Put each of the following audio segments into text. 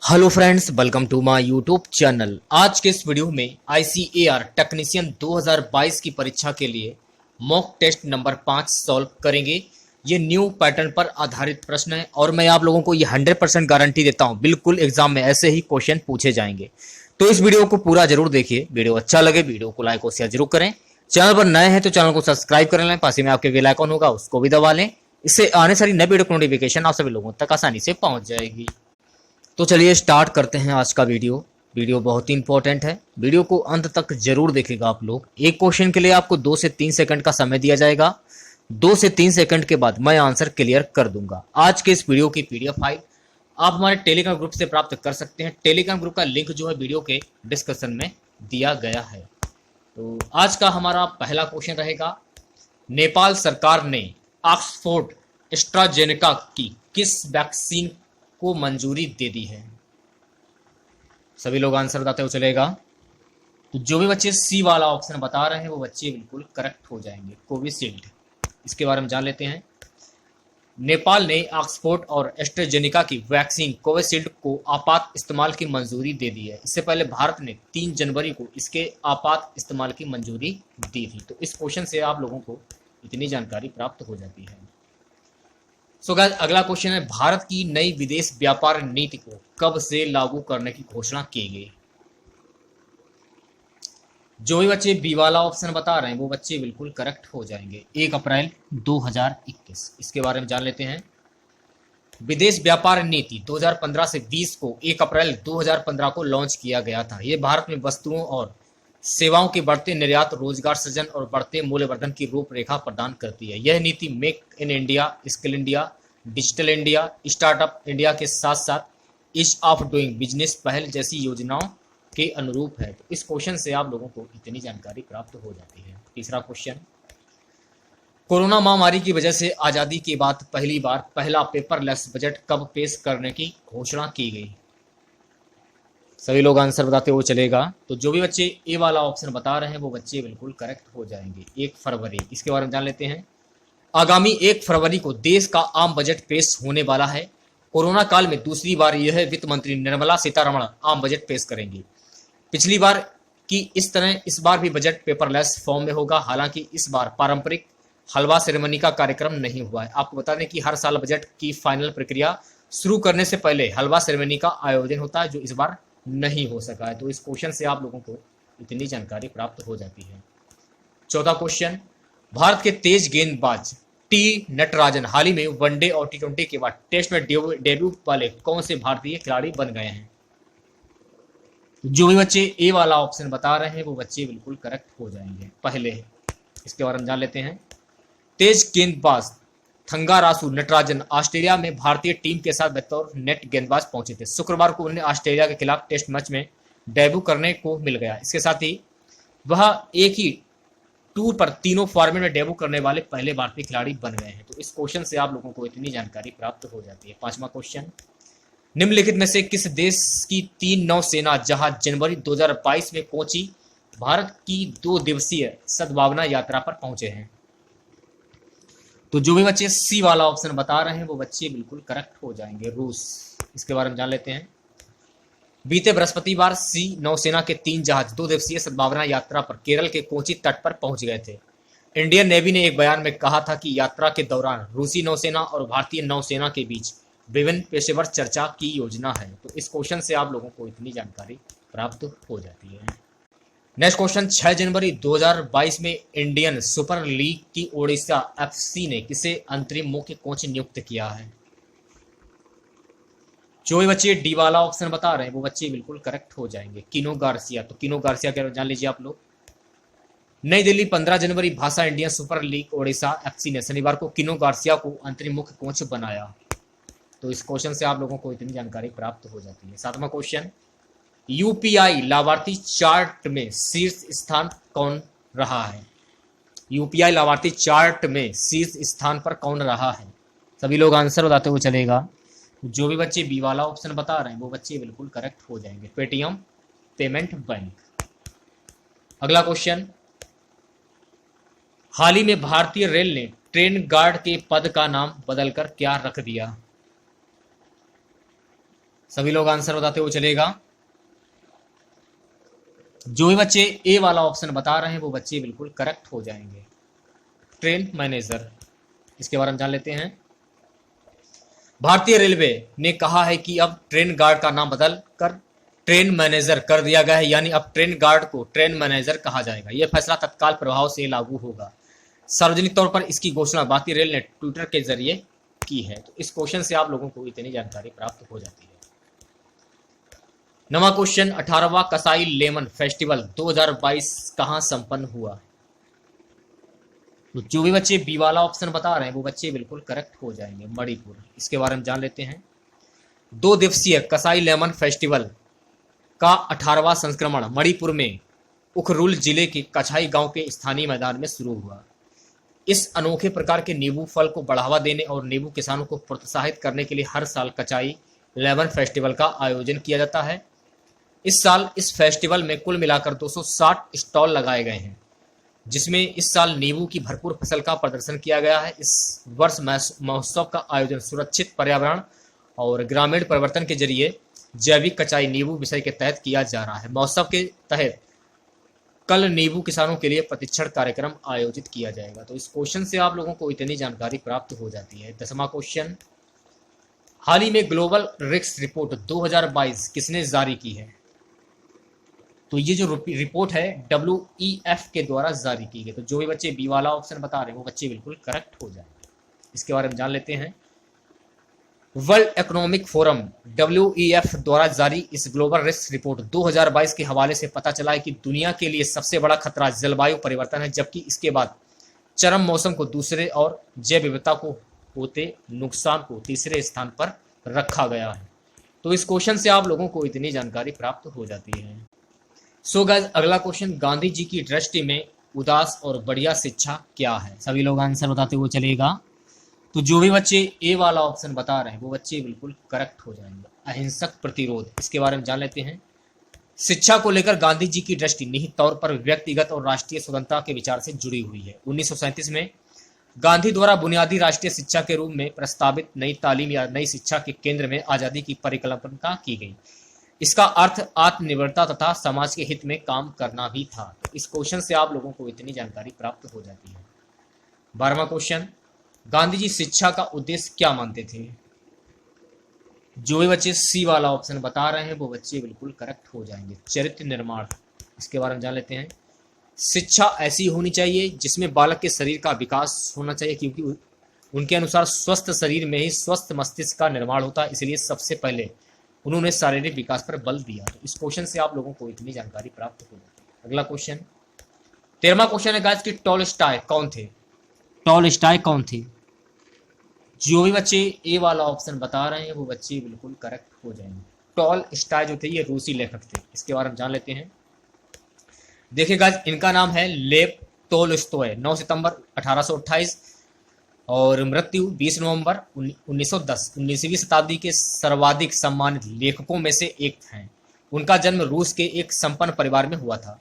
Hello friends, welcome to my YouTube channel. आज के इस वीडियो में आईसीएआर टेक्नीशियन 2022 की परीक्षा के लिए मॉक टेस्ट नंबर 5 सॉल्व करेंगे। ये न्यू पैटर्न पर आधारित प्रश्न है और मैं आप लोगों को ये 100% गारंटी देता हूँ, बिल्कुल एग्जाम में ऐसे ही क्वेश्चन पूछे जाएंगे। तो इस वीडियो को पूरा जरूर देखिए। वीडियो अच्छा लगे वीडियो को लाइक और शेयर जरूर करें। चैनल पर नए हैं तो चैनल को सब्सक्राइब कर लें, पास ही में आपके बेल आइकन होगा उसको भी दबा लें। इससे आने सारी नई वीडियो की नोटिफिकेशन आप सभी लोगों तक आसानी से पहुंच जाएगी। तो चलिए स्टार्ट करते हैं आज का वीडियो बहुत ही इंपॉर्टेंट है। वीडियो को अंत तक जरूर देखिएगा आप लोग। एक क्वेश्चन के लिए आपको 2 से 3 सेकंड का समय दिया जाएगा। 2 से 3 सेकंड के बाद मैं आंसर क्लियर कर दूंगा। आज के इस वीडियो की पीडीएफ फाइल आप हमारे टेलीग्राम ग्रुप से प्राप्त कर सकते हैं। टेलीग्राम ग्रुप का लिंक जो है वीडियो के डिस्क्रिप्शन में दिया गया है। तो आज का हमारा पहला क्वेश्चन रहेगा, नेपाल सरकार ने ऑक्सफोर्ड एस्ट्राजेनेका की किस वैक्सीन को मंजूरी दे दी है? सभी लोग आंसर बताते हुए चलेगा। तो जो भी बच्चे सी वाला ऑप्शन बता रहे हैं वो बच्चे बिल्कुल करेक्ट हो जाएंगे, कोविशील्ड। इसके बारे में जान लेते हैं। नेपाल ने ऑक्सफोर्ड और एस्ट्राजेनेका की वैक्सीन कोविशील्ड को आपात इस्तेमाल की मंजूरी दे दी है। इससे पहले भारत ने 3 जनवरी को इसके आपात इस्तेमाल की मंजूरी दी थी। तो इस क्वेश्चन से आप लोगों को इतनी जानकारी प्राप्त हो जाती है। सो गाइस, अगला क्वेश्चन है, भारत की नई विदेश व्यापार नीति को कब से लागू करने की घोषणा की गई? जो भी बच्चे बी वाला ऑप्शन बता रहे हैं वो बच्चे बिल्कुल करेक्ट हो जाएंगे, 1 अप्रैल 2021। इसके बारे में जान लेते हैं। विदेश व्यापार नीति 2015 से 20 को 1 अप्रैल 2015 को लॉन्च किया गया था। ये भारत में वस्तुओं और सेवाओं के बढ़ते निर्यात, रोजगार सृजन और बढ़ते मूल्यवर्धन की रूपरेखा प्रदान करती है। यह नीति make in India, skill India, digital India, startup India के साथ साथ ईज ऑफ डूइंग बिजनेस पहल जैसी योजनाओं के अनुरूप है। तो इस क्वेश्चन से आप लोगों को इतनी जानकारी प्राप्त हो जाती है। तीसरा क्वेश्चन, कोरोना महामारी की वजह से आजादी के बाद पहली बार पहला पेपरलेस बजट कब पेश करने की घोषणा की गई? सभी लोग आंसर बताते हुए चलेगा। तो जो भी बच्चे ए वाला ऑप्शन बता रहे हैं वो बच्चे बिल्कुल करेक्ट हो जाएंगे, 1 फरवरी। इसके बारे में जान लेते हैं। आगामी 1 फरवरी को देश का आम बजट पेश होने वाला है। कोरोना काल में दूसरी बार यह वित्त मंत्री निर्मला सीतारमण आम बजट पेश करेंगी। पिछली बार की इस तरह इस बार भी बजट पेपरलेस फॉर्म में होगा। हालांकि इस बार पारंपरिक हलवा सेरेमनी का कार्यक्रम नहीं हुआ है। आपको बता दें कि हर साल बजट की फाइनल प्रक्रिया शुरू करने से पहले हलवा सेरेमनी का आयोजन होता है, जो इस बार नहीं हो सका है। तो इस क्वेश्चन से आप लोगों को इतनी जानकारी प्राप्त हो जाती है। चौथा क्वेश्चन, भारत के तेज गेंदबाज टी नटराजन हाल ही में वनडे और टी20 के बाद टेस्ट में डेब्यू वाले कौन से भारतीय खिलाड़ी बन गए हैं? जो भी बच्चे ए वाला ऑप्शन बता रहे हैं वो बच्चे बिल्कुल करेक्ट हो जाएंगे, पहले। इसके बारे में जान लेते हैं। तेज गेंदबाज थंगारासु नटराजन ऑस्ट्रेलिया में भारतीय टीम के साथ बतौर नेट गेंदबाज पहुंचे थे। शुक्रवार को उन्हें ऑस्ट्रेलिया के खिलाफ टेस्ट मैच में डेब्यू करने को मिल गया। इसके साथ ही वह एक ही टूर पर तीनों फॉर्मेट में डेब्यू करने वाले पहले भारतीय खिलाड़ी बन गए हैं। तो इस क्वेश्चन से आप लोगों को इतनी जानकारी प्राप्त हो जाती है। पांचवा क्वेश्चन, निम्नलिखित में से किस देश की 3 नौसेना जहाज जनवरी 2022 में पहुंची भारत की 2 दिवसीय सद्भावना यात्रा पर पहुंचे हैं? तो जो भी बच्चे सी वाला ऑप्शन बता रहे हैं वो बच्चे बिल्कुल करेक्ट हो जाएंगे, रूस। इसके बारे में जान लेते हैं। बीते बृहस्पतिवार सी नौसेना के 3 जहाज 2 दिवसीय सद्भावना यात्रा पर केरल के कोची तट पर पहुंच गए थे। इंडियन नेवी ने एक बयान में कहा था कि यात्रा के दौरान रूसी नौसेना और भारतीय नौसेना के बीच विभिन्न पेशेवर चर्चा की योजना है। तो इस क्वेश्चन से आप लोगों को इतनी जानकारी प्राप्त हो जाती है। नेक्स्ट क्वेश्चन, 6 जनवरी 2022 में इंडियन सुपर लीग की ओडिशा एफसी ने किसे अंतरिम मुख्य कोच नियुक्त किया है? जो भी बच्चे डी वाला ऑप्शन बता रहे हैं वो बच्चे बिल्कुल करेक्ट हो जाएंगे, किनो गार्सिया। तो किनो गार्सिया क्या जान लीजिए आप लोग। नई दिल्ली 15 जनवरी भाषा Indian super league Odisha FC ने शनिवार को किनो गार्सिया को अंतरिम मुख्य कोच बनाया। तो इस क्वेश्चन से आप लोगों को इतनी जानकारी प्राप्त हो जाती है। 7वां क्वेश्चन, यूपीआई लाभार्थी चार्ट में शीर्ष स्थान कौन रहा है? यूपीआई लाभार्थी चार्ट में शीर्ष स्थान पर कौन रहा है? सभी लोग आंसर बताते हुए चलेगा। जो भी बच्चे बी वाला ऑप्शन बता रहे हैं वो बच्चे बिल्कुल करेक्ट हो जाएंगे, पेटीएम पेमेंट बैंक। अगला क्वेश्चन, हाल ही में भारतीय रेल ने ट्रेन गार्ड के पद का नाम बदलकर क्या रख दिया? सभी लोग आंसर बताते हुए चलेगा। जो भी बच्चे ए वाला ऑप्शन बता रहे हैं वो बच्चे बिल्कुल करेक्ट हो जाएंगे। ट्रेन मैनेजर, इसके बारे में जान लेते हैं। भारतीय रेलवे ने कहा है कि अब ट्रेन गार्ड का नाम बदल कर ट्रेन मैनेजर कर दिया गया है, यानी अब ट्रेन गार्ड को ट्रेन मैनेजर कहा जाएगा। यह फैसला तत्काल प्रभाव से लागू होगा। सार्वजनिक तौर पर इसकी घोषणा भारतीय रेल ने ट्विटर के जरिए की है। तो इस क्वेश्चन से आप लोगों को इतनी जानकारी प्राप्त हो जाती है। नवा क्वेश्चन, 18वां कसाई लेमन फेस्टिवल 2022 कहां संपन्न हुआ? तो जो भी बच्चे बी वाला ऑप्शन बता रहे हैं वो बच्चे बिल्कुल करेक्ट हो जाएंगे, मणिपुर। इसके बारे में जान लेते हैं। 2 दिवसीय कसाई लेमन फेस्टिवल का 18वां संस्करण मणिपुर में उखरुल जिले के कछाई गांव के स्थानीय मैदान में शुरू हुआ। इस अनोखे प्रकार के नींबू फल को बढ़ावा देने और नींबू किसानों को प्रोत्साहित करने के लिए हर साल कचाई लेमन फेस्टिवल का आयोजन किया जाता है। इस साल इस फेस्टिवल में कुल मिलाकर 260 स्टॉल लगाए गए हैं, जिसमें इस साल नींबू की भरपूर फसल का प्रदर्शन किया गया है। इस वर्ष महोत्सव का आयोजन सुरक्षित पर्यावरण और ग्रामीण परिवर्तन के जरिए जैविक कचाई नींबू विषय के तहत किया जा रहा है। महोत्सव के तहत कल नींबू किसानों के लिए प्रशिक्षण कार्यक्रम आयोजित किया जाएगा। तो इस क्वेश्चन से आप लोगों को इतनी जानकारी प्राप्त हो जाती है। 10वां क्वेश्चन, हाल ही में ग्लोबल रिस्क रिपोर्ट 2022 किसने जारी की है? तो ये जो रिपोर्ट है WEF के द्वारा जारी की गई। तो जो भी बच्चे बी वाला ऑप्शन बता रहे हैं वो बच्चे बिल्कुल करेक्ट हो जाएंगे। इसके बारे में जान लेते हैं। वर्ल्ड इकोनॉमिक फोरम WEF द्वारा जारी इस ग्लोबल रिस्क रिपोर्ट 2022 के हवाले से पता चला है कि दुनिया के लिए सबसे बड़ा खतरा जलवायु परिवर्तन है, जबकि इसके बाद चरम मौसम को दूसरे और जैव विविधता को होते नुकसान को तीसरे स्थान पर रखा गया है। तो इस क्वेश्चन से आप लोगों को इतनी जानकारी प्राप्त हो जाती है। सो गाइस, अगला क्वेश्चन, गांधी जी की दृष्टि में उदास और बढ़िया शिक्षा क्या है? सभी लोग आंसर बताते हुए चलेगा। तो जो भी बच्चे ए वाला ऑप्शन बता रहे हैं वो बच्चे बिल्कुल करेक्ट हो जाएंगे, अहिंसक प्रतिरोध। इसके बारे में जान लेते हैं। शिक्षा को लेकर गांधी जी की दृष्टि निहित तौर पर व्यक्तिगत और राष्ट्रीय स्वतंत्रता के विचार से जुड़ी हुई है। 1937 में गांधी द्वारा बुनियादी राष्ट्रीय शिक्षा के रूप में प्रस्तावित नई तालीम या नई शिक्षा के केंद्र में आजादी की परिकल्पना की गई। इसका अर्थ आत्मनिर्भरता तथा समाज के हित में काम करना भी था। तो इस क्वेश्चन से आप लोगों को इतनी जानकारी प्राप्त हो जाती है। 12वां क्वेश्चन, गांधी जी शिक्षा का उद्देश्य क्या मानते थे? जो भी बच्चे सी वाला ऑप्शन बता रहे हैं वो बच्चे बिल्कुल करेक्ट हो जाएंगे, चरित्र निर्माण। इसके बारे में जान लेते हैं। शिक्षा ऐसी होनी चाहिए जिसमें बालक के शरीर का विकास होना चाहिए, क्योंकि उनके अनुसार स्वस्थ शरीर में ही स्वस्थ मस्तिष्क का निर्माण होता है। इसलिए सबसे पहले उन्होंने शारीरिक विकास पर बल दिया। तो इस क्वेश्चन से आप लोगों को इतनी जानकारी प्राप्त हो जाती है। अगला क्वेश्चन, 13वां क्वेश्चन है गाइस कि टॉलस्टॉय कौन थे? टॉलस्टॉय कौन थे? जो भी बच्चे ए वाला ऑप्शन बता रहे हैं वो बच्चे बिल्कुल करेक्ट हो जाएंगे। टॉलस्टॉय जो थे ये रूसी लेखक थे। इसके बारे में जान लेते हैं। देखिए गाइस, इनका नाम है लेव टॉलस्टॉय। 9 सितंबर 1828 और मृत्यु 20 नवंबर 1910। 19वीं शताब्दी के सर्वाधिक सम्मानित लेखकों में से एक हैं। उनका जन्म रूस के एक संपन्न परिवार में हुआ था।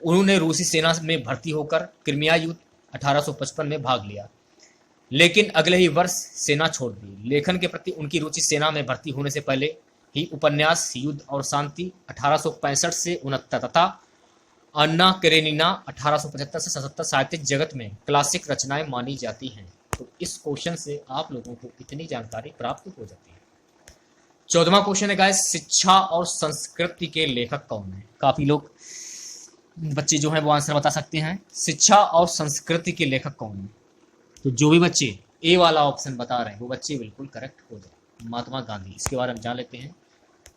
उन्होंने रूसी सेना में भर्ती होकर क्रिमिया युद्ध 1855 में भाग लिया, लेकिन अगले ही वर्ष सेना छोड़ दी। लेखन के प्रति उनकी रुचि सेना में भर्ती होने से पहले ही उपन्यास, युद्ध और शांति 1865 से 69 तथा अन्ना करेनिना 1875 से 77 साहित्यिक जगत में क्लासिक रचनाएं मानी जाती हैं। तो इस क्वेश्चन से आप लोगों को इतनी जानकारी प्राप्त हो जाती है। 14वां क्वेश्चन है गाइस, शिक्षा और संस्कृति के लेखक कौन है? काफी लोग बच्चे जो हैं वो आंसर बता सकते हैं। शिक्षा और संस्कृति के लेखक कौन है? तो जो भी बच्चे ए वाला ऑप्शन बता रहे हैं वो बच्चे बिल्कुल करेक्ट हो जाए, महात्मा गांधी। इसके बारे में जान लेते हैं।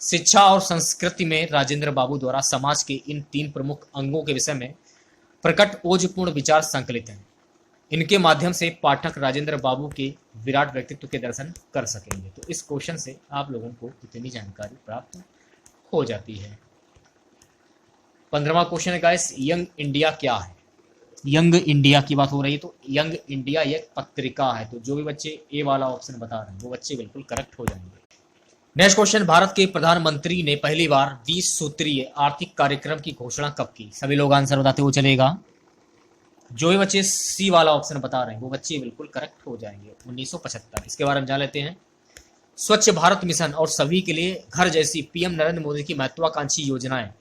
शिक्षा और संस्कृति में राजेंद्र बाबू द्वारा समाज के इन 3 प्रमुख अंगों के विषय में प्रकट ओजपूर्ण विचार संकलित हैं। इनके माध्यम से पाठक राजेंद्र बाबू के विराट व्यक्तित्व के दर्शन कर सकेंगे। तो इस क्वेश्चन से आप लोगों को इतनी जानकारी प्राप्त हो जाती है। 15वां क्वेश्चन है गाइस, यंग इंडिया क्या है? यंग इंडिया की बात हो रही है तो यंग इंडिया एक पत्रिका है। तो जो भी बच्चे ए वाला ऑप्शन बता रहे हैं वो बच्चे बिल्कुल करेक्ट हो जाएंगे। नेक्स्ट क्वेश्चन, भारत के प्रधानमंत्री ने पहली बार 20 सूत्रीय आर्थिक कार्यक्रम की घोषणा कब की? सभी लोग आंसर बताते हुए चलेगा। जो भी बच्चे सी वाला ऑप्शन बता रहे हैं वो बच्चे बिल्कुल करेक्ट हो जाएंगे, 1975। इसके बारे में जान लेते हैं। स्वच्छ भारत मिशन और सभी के लिए घर जैसी पीएम नरेंद्र मोदी की महत्वाकांक्षी योजनाएं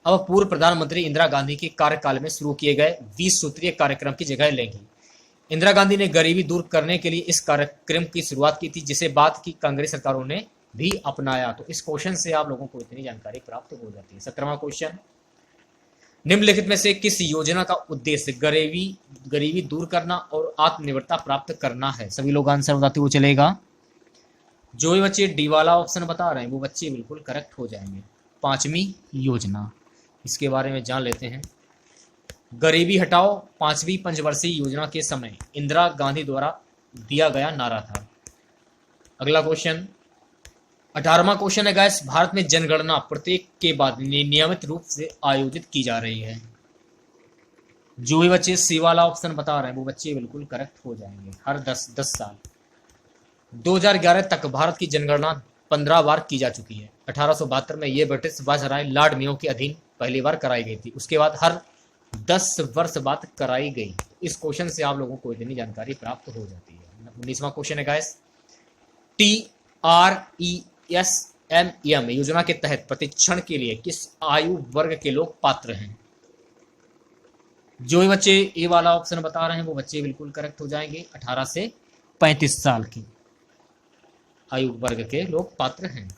अब पूर्व प्रधानमंत्री इंदिरा गांधी के कार्यकाल में शुरू किए गए 20 सूत्रीय कार्यक्रम की जगह लेंगी। इंदिरा गांधी ने गरीबी दूर करने के लिए इस कार्यक्रम की शुरुआत की थी, जिसे बाद की कांग्रेस सरकारों ने भी अपनाया। तो इस क्वेश्चन से आप लोगों को इतनी जानकारी प्राप्त हो जाती है। 17वां क्वेश्चन, निम्नलिखित में से किस योजना का उद्देश्य गरीबी दूर करना और आत्मनिर्भरता प्राप्त करना है? सभी लोग आंसर बताते हुए चलेगा। जो भी बच्चे डी वाला ऑप्शन बता रहे हैं वो बच्चे बिल्कुल करेक्ट हो जाएंगे। 5वीं योजना, इसके बारे में जान लेते हैं। गरीबी हटाओ 5वीं पंचवर्षीय योजना के समय इंदिरा गांधी द्वारा दिया गया नारा था। अगला क्वेश्चन, 18वां क्वेश्चन है गाइस, भारत में जनगणना प्रत्येक के बाद नियमित रूप से आयोजित की जा रही है। जो भी बच्चे सी वाला ऑप्शन बता रहे हैं वो बच्चे बिल्कुल करेक्ट हो जाएंगे। हर 10 साल। 2011 तक भारत की जनगणना 15 बार की जा चुकी है। 1872 में ये ब्रिटिश वायसराय लॉर्ड मेयो के अधीन पहली बार कराई गई थी। उसके बाद हर 10 वर्ष बाद कराई गई। इस क्वेश्चन से आप लोगों को इतनी जानकारी प्राप्त हो जाती है। 19वां क्वेश्चन है गाइस, TRESMEM योजना के तहत प्रशिक्षण के लिए किस आयु वर्ग के लोग पात्र हैं? जो भी बच्चे ए वाला ऑप्शन बता रहे हैं वो बच्चे बिल्कुल करेक्ट हो जाएंगे। 18 से 35 साल की आयु वर्ग के लोग पात्र हैं।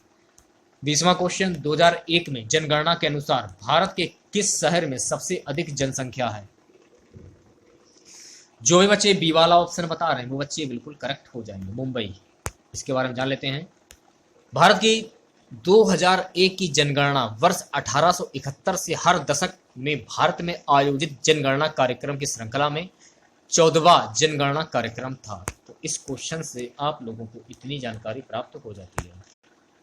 20वां क्वेश्चन, 2001 में जनगणना के अनुसार भारत के किस शहर में सबसे अधिक जनसंख्या है? जो भी बच्चे बी वाला ऑप्शन बता रहे हैं वो बच्चे बिल्कुल करेक्ट हो जाएंगे। मुंबई। इसके बारे में जान लेते हैं। भारत की 2001 की जनगणना वर्ष 1871 से हर दशक में भारत में आयोजित जनगणना कार्यक्रम की श्रृंखला में 14वां जनगणना कार्यक्रम था। तो इस क्वेश्चन से आप लोगों को इतनी जानकारी प्राप्त हो जाती है।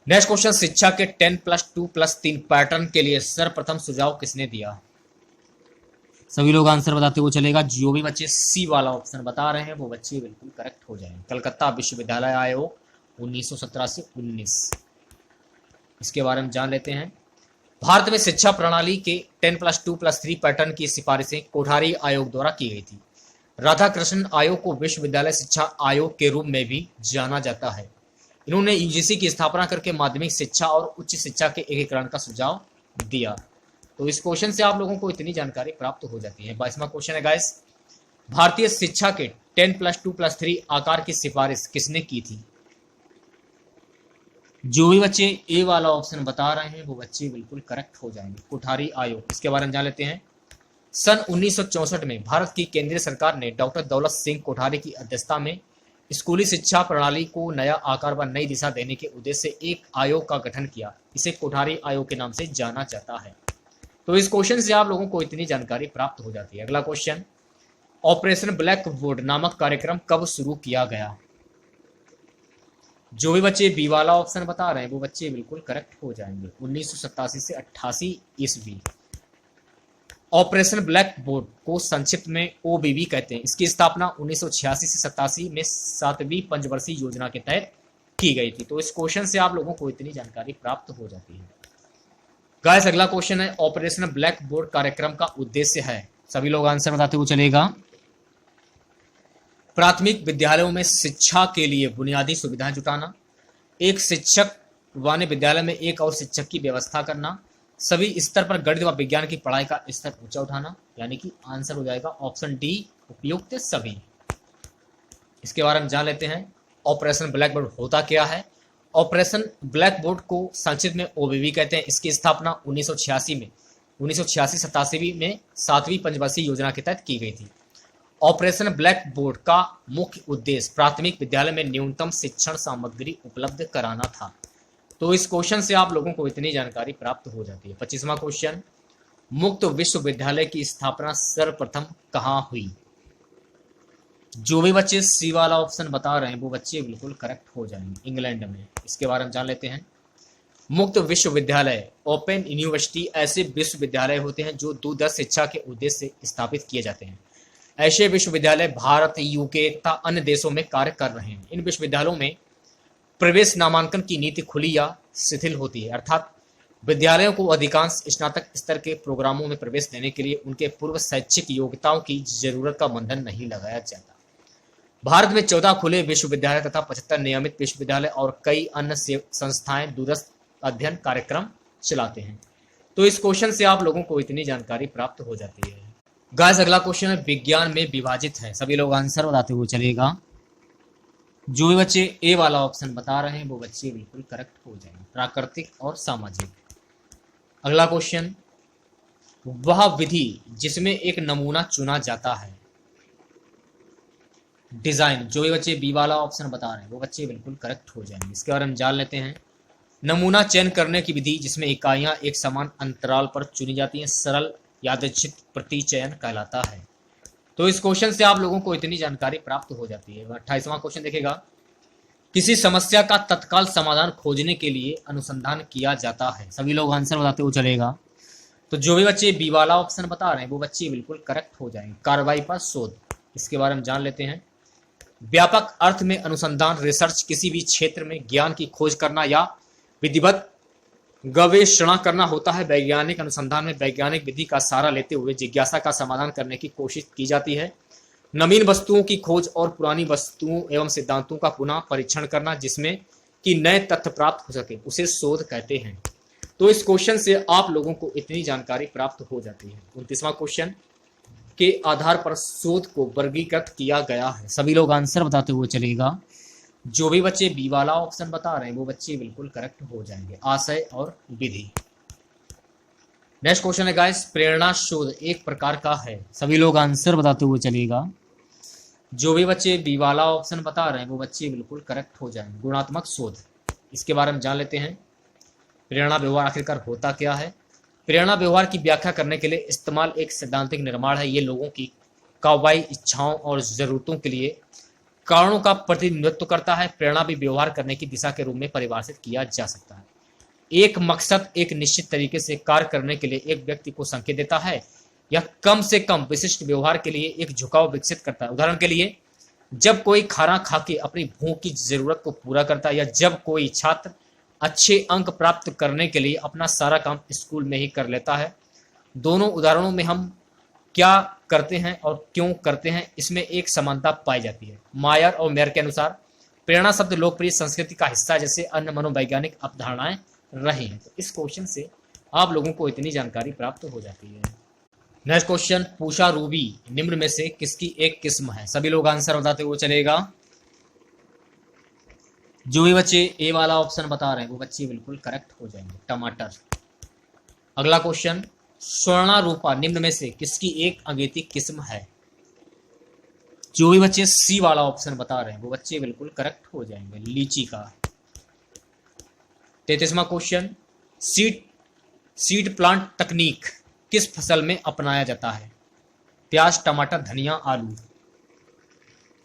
नेक्स्ट क्वेश्चन, शिक्षा के 10+2+3 पैटर्न के लिए सर्वप्रथम सुझाव किसने दिया? सभी लोग आंसर बताते हुए चलेगा। जो भी बच्चे सी वाला ऑप्शन बता रहे हैं वो बच्चे बिल्कुल करेक्ट हो जाएंगे। कलकत्ता विश्वविद्यालय आयोग 1917 से 19। इसके बारे में जान लेते हैं। भारत में शिक्षा प्रणाली के 10+2+3 पैटर्न की सिफारिशें कोठारी आयोग द्वारा की गई थी। राधाकृष्णन आयोग को विश्वविद्यालय शिक्षा आयोग के रूप में भी जाना जाता है। इन्होंने यूजीसी की स्थापना करके माध्यमिक शिक्षा और उच्च शिक्षा के एकीकरण का सुझाव दिया। तो इस क्वेश्चन से आप लोगों को इतनी जानकारी प्राप्त हो जाती है। 22वां क्वेश्चन है गाइस, भारतीय शिक्षा के 10+2+3 आकार की सिफारिश किसने की थी? जो भी बच्चे ए वाला ऑप्शन बता रहे हैं वो बच्चे बिल्कुल करेक्ट हो जाएंगे। कोठारी आयोग। इसके बारे में जान लेते हैं। सन 1964 में भारत की केंद्रीय सरकार ने डॉक्टर दौलत सिंह कोठारी की अध्यक्षता में स्कूली शिक्षा प्रणाली को नया आकार व नई दिशा देने के उद्देश्य से एक आयोग का गठन किया। इसे कोठारी आयोग के नाम से जाना जाता है। तो इस क्वेश्चन से आप लोगों को इतनी जानकारी प्राप्त हो जाती है। अगला क्वेश्चन, ऑपरेशन ब्लैक बोर्ड नामक कार्यक्रम कब शुरू किया गया? जो भी बच्चे बी वाला ऑप्शन बता रहे हैं वो बच्चे बिल्कुल करेक्ट हो जाएंगे। 1987 से 88 ईस्वी। ऑपरेशन ब्लैक बोर्ड को संक्षिप्त में ओबीबी कहते हैं। इसकी स्थापना 1986 से 87 में 7वीं पंचवर्षीय योजना के तहत की गई थी। तो इस क्वेश्चन से आप लोगों को इतनी जानकारी प्राप्त हो जाती है। गाइस अगला क्वेश्चन है, ऑपरेशन ब्लैक बोर्ड कार्यक्रम का उद्देश्य है। सभी लोग आंसर बताते हुए चलेगा। प्राथमिक विद्यालयों में शिक्षा के लिए बुनियादी सुविधाएं जुटाना, एक शिक्षक वाले विद्यालय में एक और शिक्षक की व्यवस्था करना, सभी स्तर पर गणित व विज्ञान की पढ़ाई का स्तर ऊंचा उठाना, यानी कि आंसर हो जाएगा ऑप्शन डी, उपयुक्त सभी। इसके बारे में जान लेते हैं। ऑपरेशन ब्लैक बोर्ड होता क्या है? ऑपरेशन ब्लैक बोर्ड को संक्षिप्त में ओबीबी कहते हैं। इसकी स्थापना 1986-87 में 7वीं पंचवर्षीय योजना के तहत की गई थी। ऑपरेशन ब्लैक बोर्ड का मुख्य उद्देश्य प्राथमिक विद्यालय में न्यूनतम शिक्षण सामग्री उपलब्ध कराना था। तो इस क्वेश्चन से आप लोगों को इतनी जानकारी प्राप्त हो जाती है। 25वां क्वेश्चन, मुक्त विश्वविद्यालय की स्थापना सर्वप्रथम कहाँ हुई? जो भी बच्चे सी वाला ऑप्शन बता रहे हैं वो बच्चे बिल्कुल करेक्ट हो जाएंगे। इंग्लैंड में। इसके बारे में जान लेते हैं। मुक्त विश्वविद्यालय, ओपन यूनिवर्सिटी ऐसे विश्वविद्यालय होते हैं जो दूरदर्श शिक्षा के उद्देश्य से स्थापित किए जाते हैं। ऐसे विश्वविद्यालय भारत, यूके तथा अन्य देशों में कार्य कर रहे हैं। इन विश्वविद्यालयों में प्रवेश नामांकन की नीति खुली या शिथिल होती है, अर्थात विद्यालयों को अधिकांश स्नातक स्तर के प्रोग्रामों में प्रवेश देने के लिए उनके पूर्व शैक्षिक योग्यताओं की जरूरत का बंधन नहीं लगाया जाता। भारत में 14 खुले विश्वविद्यालय तथा 75 नियमित विश्वविद्यालय और कई अन्य संस्थाएं दूरस्थ अध्ययन कार्यक्रम चलाते हैं। तो इस क्वेश्चन से आप लोगों को इतनी जानकारी प्राप्त हो जाती है। गाइस अगला क्वेश्चन है विज्ञान में विभाजित है। सभी लोग आंसर बताते हुए चलेगा। जो भी बच्चे ए वाला ऑप्शन बता रहे हैं वो बच्चे बिल्कुल करेक्ट हो जाएंगे, प्राकृतिक और सामाजिक। अगला क्वेश्चन, वह विधि जिसमें एक नमूना चुना जाता है, डिजाइन। जो भी बच्चे बी वाला ऑप्शन बता रहे हैं वो बच्चे बिल्कुल करेक्ट हो जाएंगे। इसके बारे में जान लेते हैं। नमूना चयन करने की विधि जिसमें इकाइयां एक समान अंतराल पर चुनी जाती हैं, सरल यादृच्छिक प्रतिचयन कहलाता है। तो इस क्वेश्चन से आप लोगों को इतनी जानकारी प्राप्त हो जाती है। 28वां क्वेश्चन देखेगा, किसी समस्या का तत्काल समाधान खोजने के लिए अनुसंधान किया जाता है। सभी लोग आंसर बताते हुए चलेगा। तो जो भी बच्चे बी वाला ऑप्शन बता रहे हैं वो बच्चे बिल्कुल करेक्ट हो जाएंगे, कार्रवाई पर शोध। इसके बारे में जान लेते हैं। व्यापक अर्थ में अनुसंधान, रिसर्च किसी भी क्षेत्र में ज्ञान की खोज करना या विधिवत गवेषणा करना होता है। वैज्ञानिक अनुसंधान में वैज्ञानिक विधि का सहारा लेते हुए जिज्ञासा का समाधान करने की कोशिश की जाती है। नवीन वस्तुओं की खोज और पुरानी वस्तुओं एवं सिद्धांतों का पुनः परीक्षण करना जिसमें कि नए तथ्य प्राप्त हो सके उसे शोध कहते हैं। तो इस क्वेश्चन से आप लोगों को इतनी जानकारी प्राप्त हो जाती है। 29वां क्वेश्चन के आधार पर शोध को वर्गीकृत किया गया है। सभी लोग आंसर बताते हुए चलेगा। जो भी बच्चे बी वाला ऑप्शन बता रहे हैं वो बच्चे बिल्कुल करेक्ट हो जाएंगे, आशय और विधि। नेक्स्ट क्वेश्चन है गाइस, प्रेरणा शोध एक प्रकार का है। सभी लोग आंसर बताते हुए चलेगा। जो भी बच्चे बी वाला ऑप्शन बता रहे हैं वो बच्चे बिल्कुल करेक्ट हो जाएंगे, गुणात्मक शोध। इसके बारे में जान लेते हैं। प्रेरणा व्यवहार आखिरकार होता क्या है। प्रेरणा व्यवहार की व्याख्या करने के लिए इस्तेमाल एक सैद्धांतिक निर्माण है। ये लोगों की काव्यायी इच्छाओं और जरूरतों के लिए कारणों का प्रतिनिधित्व करता है। प्रेरणा भी व्यवहार करने की दिशा के रूप में परिभाषित किया जा सकता है। एक मकसद एक निश्चित तरीके से कार्य करने के लिए एक व्यक्ति को संकेत देता है या कम से कम विशिष्ट व्यवहार के लिए एक झुकाव विकसित करता है। उदाहरण के लिए, जब कोई खाना खा के अपनी भूख की जरूरत को पूरा करता है या जब कोई छात्र अच्छे अंक प्राप्त करने के लिए अपना सारा काम स्कूल में ही कर लेता है। दोनों उदाहरणों में हम क्या करते हैं और क्यों करते हैं इसमें एक समानता पाई जाती है। मायर और मेयर के अनुसार प्रेरणा शब्द लोकप्रिय संस्कृति का हिस्सा जैसे अन्य मनोवैज्ञानिक अवधारणाएं रही हैं। तो इस क्वेश्चन से आप लोगों को इतनी जानकारी प्राप्त हो जाती है। नेक्स्ट क्वेश्चन, पूषा रूबी निम्न में से किसकी एक किस्म है। सभी लोग आंसर बताते हुए चलेगा। जो भी बच्चे ए वाला ऑप्शन बता रहे हैं वो बच्चे बिल्कुल करेक्ट हो जाएंगे, टमाटर। अगला क्वेश्चन, स्वर्णारूपा निम्न में से किसकी एक अगेती किस्म है। जो भी बच्चे सी वाला ऑप्शन बता रहे हैं वो बच्चे बिल्कुल करेक्ट हो जाएंगे, लीची का। 33वां क्वेश्चन, सीड प्लांट तकनीक किस फसल में अपनाया जाता है। प्याज, टमाटर, धनिया, आलू।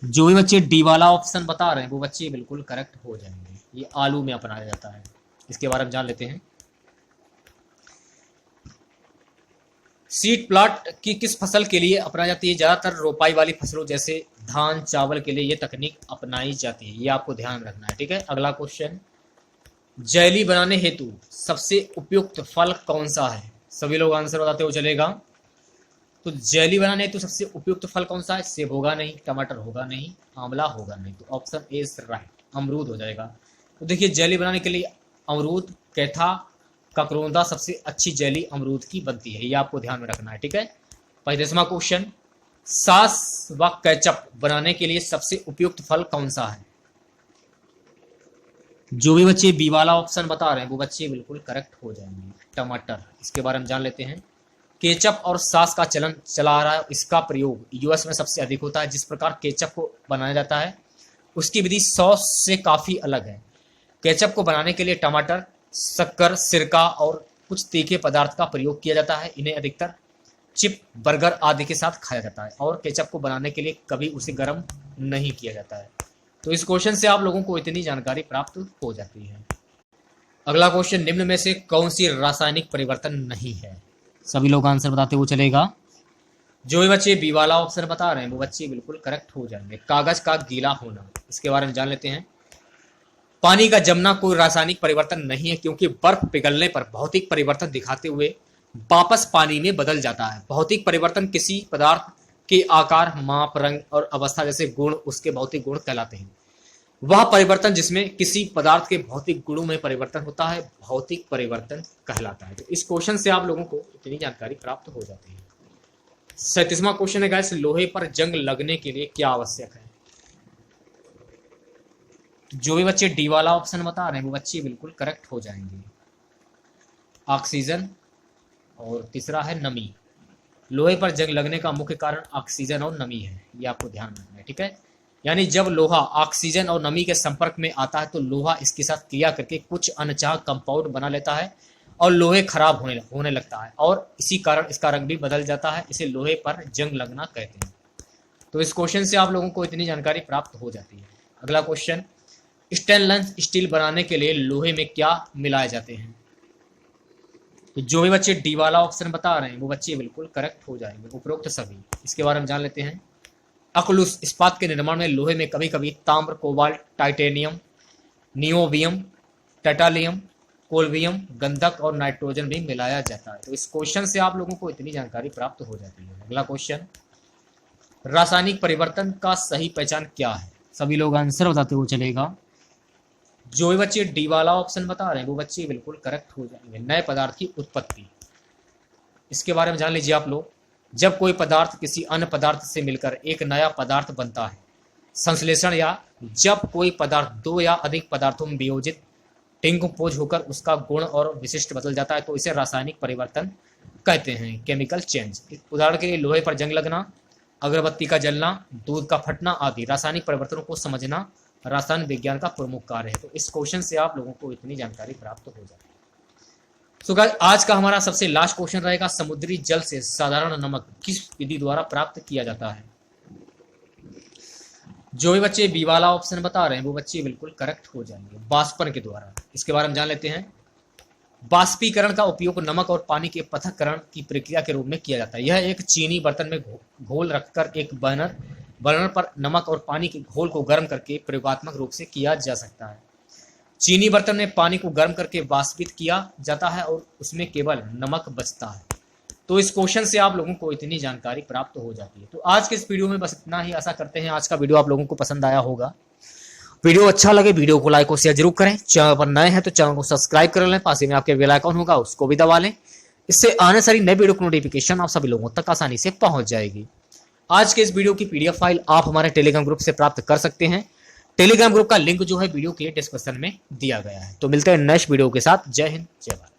जो भी बच्चे डी वाला ऑप्शन बता रहे हैं वो बच्चे बिल्कुल करेक्ट हो जाएंगे, ये आलू में अपनाया जाता है। इसके बारे में जान लेते हैं। सीड प्लांट की किस फसल के लिए अपनाई जाती है। ज्यादातर रोपाई वाली फसलों जैसे धान, चावल के लिए ये तकनीक अपनाई जाती है, ये आपको ध्यान रखना है, ठीक है। अगला क्वेश्चन, जैली बनाने हेतु सबसे उपयुक्त फल कौन सा है। सभी लोग आंसर बताते हुए चलेगा। तो जेली बनाने हेतु सबसे उपयुक्त फल कौन सा है। सेब होगा नहीं, टमाटर होगा नहीं, आंवला होगा नहीं। तो ऑप्शन ए इज राइट, अमरूद हो जाएगा। तो देखिए जेली बनाने के लिए अमरूद, कैथा, ककरोंदा सबसे अच्छी जेली अमरूद की बनती है, ये आपको ध्यान में रखना है, ठीक है। 35वां क्वेश्चन, सॉस व केचप बनाने के लिए सबसे उपयुक्त फल कौन सा है। जो भी बच्चे बी वाला ऑप्शन बता रहे हैं वो बच्चे बिल्कुल करेक्ट हो जाएंगे, टमाटर। इसके बारे में जान लेते हैं। केचप और सॉस का चलन चला आ रहा है, इसका प्रयोग यूएस में सबसे अधिक होता है। जिस प्रकार केचप को बनाया जाता है उसकी विधि सॉस से काफ़ी अलग है। केचप को बनाने के लिए टमाटर, शक्कर, सिरका और कुछ तीखे पदार्थ का प्रयोग किया जाता है। इन्हें अधिकतर चिप, बर्गर आदि के साथ खाया जाता है और केचप को बनाने के लिए कभी उसे गर्म नहीं किया जाता है। तो इस क्वेश्चन से आप लोगों को इतनी जानकारी प्राप्त हो जाती है। अगला क्वेश्चन, निम्न में से कौन सी रासायनिक परिवर्तन नहीं है। सभी लोग आंसर बताते हुए चलेगा। जो भी बच्चे बी वाला ऑप्शन बता रहे हैं वो बच्चे बिल्कुल करेक्ट हो जाएंगे, कागज का गीला होना। इसके बारे में जान लेते हैं। पानी का जमना कोई रासायनिक परिवर्तन नहीं है, क्योंकि बर्फ पिघलने पर भौतिक परिवर्तन दिखाते हुए वापस पानी में बदल जाता है। भौतिक परिवर्तन किसी पदार्थ के आकार, माप, रंग और अवस्था जैसे गुण उसके भौतिक गुण कहलाते हैं। वह परिवर्तन जिसमें किसी पदार्थ के भौतिक गुणों में परिवर्तन होता है भौतिक परिवर्तन कहलाता है। तो इस क्वेश्चन से आप लोगों को इतनी जानकारी प्राप्त हो जाती है। 37वां क्वेश्चन है गाइस, लोहे पर जंग लगने के लिए क्या आवश्यक है? जो भी बच्चे डी वाला ऑप्शन बता रहे हैं वो बच्चे बिल्कुल करेक्ट हो जाएंगे। ऑक्सीजन और तीसरा है नमी। लोहे पर जंग लगने का मुख्य कारण ऑक्सीजन और नमी है, ये आपको ध्यान रखना है, ठीक है। यानी जब लोहा ऑक्सीजन और नमी के संपर्क में आता है तो लोहा इसके साथ क्रिया करके कुछ अनचाह कंपाउंड बना लेता है और लोहे खराब होने लगता है और इसी कारण इसका रंग भी बदल जाता है। इसे लोहे पर जंग लगना कहते हैं। तो इस क्वेश्चन से आप लोगों को इतनी जानकारी प्राप्त हो जाती है। अगला क्वेश्चन, स्टेनलेस स्टील बनाने के लिए लोहे में क्या मिलाए जाते हैं? तो जो भी बच्चे डी वाला ऑप्शन बता रहे हैं वो बच्चे बिल्कुल करेक्ट हो जाएंगे, उपरोक्त सभी। इसके बारे में जान लेते हैं। अकलुस इस्पात के निर्माण में लोहे में कभी कभी ताम्र, कोबाल्ट, टाइटेनियम, नियोबियम, टाइटालियम, कोल्वियम, गंधक और नाइट्रोजन भी मिलाया जाता है। तो इस क्वेश्चन से आप लोगों को इतनी जानकारी प्राप्त हो जाती है। अगला क्वेश्चन, रासायनिक परिवर्तन का सही पहचान क्या है? सभी लोग आंसर बताते हुए चलेगा। जो भी बच्चे डी वाला ऑप्शन बता रहे हैं वो बच्चे बिल्कुल करेक्ट हो जाएंगे। नए पदार्थ की उत्पत्ति, इसके बारे में जान लीजिए आप लोग। जब कोई पदार्थ किसी अन्य पदार्थ से मिलकर एक नया पदार्थ बनता है, संश्लेषण, या जब कोई पदार्थ दो या अधिक पदार्थों में वियोजित डिकम्पोज होकर उसका गुण और विशिष्ट बदल जाता है तो इसे रासायनिक परिवर्तन कहते हैं, केमिकल चेंज। उदाहरण के लिए लोहे पर जंग लगना, अगरबत्ती का जलना, दूध का फटना आदि रासायनिक परिवर्तनों को समझना रसायन विज्ञान का प्रमुख कार्य है। तो इस क्वेश्चन से आप लोगों को इतनी जानकारी प्राप्त हो जाती है। सो गाइस, आज का हमारा सबसे लास्ट क्वेश्चन रहेगा, समुद्री जल से साधारण नमक किस विधि द्वारा प्राप्त किया जाता है? जो भी बच्चे बी वाला ऑप्शन बता रहे हैं वो बच्चे बिल्कुल करेक्ट हो जाएंगे, वाष्पन के द्वारा। इसके बारे में जान लेते हैं। वाष्पीकरण का उपयोग नमक और पानी के पृथक्करण की प्रक्रिया के रूप में किया जाता है। यह एक चीनी बर्तन में घोल रखकर एक बर्नर पर नमक और पानी के घोल को गर्म करके प्रयोगात्मक रूप से किया जा सकता है। चीनी बर्तन में पानी को गर्म करके वाष्पित किया जाता है और उसमें केवल नमक बचता है। तो इस क्वेश्चन से आप लोगों को इतनी जानकारी प्राप्त हो जाती है। तो आज के इस वीडियो में बस इतना ही। आशा करते हैं आज का वीडियो आप लोगों को पसंद आया होगा। वीडियो अच्छा लगे वीडियो को लाइक और शेयर जरूर करें। चैनल पर नए हैं तो चैनल को सब्सक्राइब कर लें, पास ही में आपके बेल आइकन होगा उसको भी दबा लें। इससे आने सारी नए वीडियो की नोटिफिकेशन आप सभी लोगों तक आसानी से पहुंच जाएगी। आज के इस वीडियो की पीडीएफ फाइल आप हमारे टेलीग्राम ग्रुप से प्राप्त कर सकते हैं। टेलीग्राम ग्रुप का लिंक जो है वीडियो के डिस्क्रिप्शन में दिया गया है। तो मिलते हैं नेक्स्ट वीडियो के साथ। जय हिंद, जय भारत।